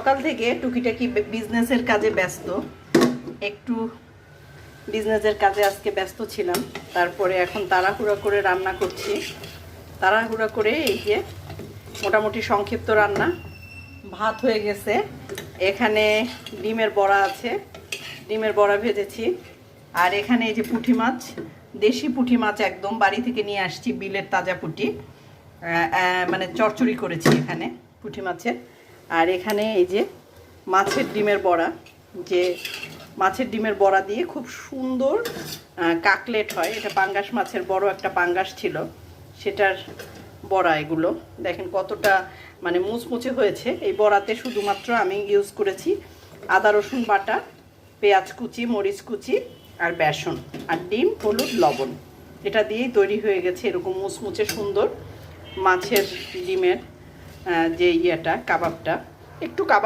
সকাল থেকে টুকিটাকি বিজনেসের কাজে ব্যস্ত, একটু বিজনেসের কাজে আজকে ব্যস্ত ছিলাম। তারপরে এখন তাড়াহুড়া করে রান্না করছি। তাড়াহুড়া করে এই যে মোটামুটি সংক্ষিপ্ত রান্না। ভাত হয়ে গেছে, এখানে ডিমের বড়া আছে, ডিমের বড়া ভেজেছি। আর এখানে এই যে পুঁটি মাছ, দেশি পুঁটি মাছ একদম বাড়ি থেকে নিয়ে আসছি, বিলের তাজা পুঁটি, মানে চচ্চড়ি করেছি এখানে পুঁটি মাছের। আর এখানে এই যে মাছের ডিমের বড়া, যে মাছের ডিমের বড়া দিয়ে খুব সুন্দর কাকলেট হয়। এটা পাঙ্গাস মাছের বড় একটা পাঙ্গাস ছিল, সেটার বড়া। এগুলো দেখেন কতটা মানে মুচমুচে হয়েছে। এই বড়াতে শুধুমাত্র আমি ইউজ করেছি আদা রসুন বাটা, পেঁয়াজ কুচি, মরিচ কুচি আর বেসন আর ডিম, হলুদ, লবণ। এটা দিয়েই তৈরি হয়ে গেছে এরকম মুচমুচে সুন্দর মাছের ডিমের যে কাবাবটা। একটু কাবাব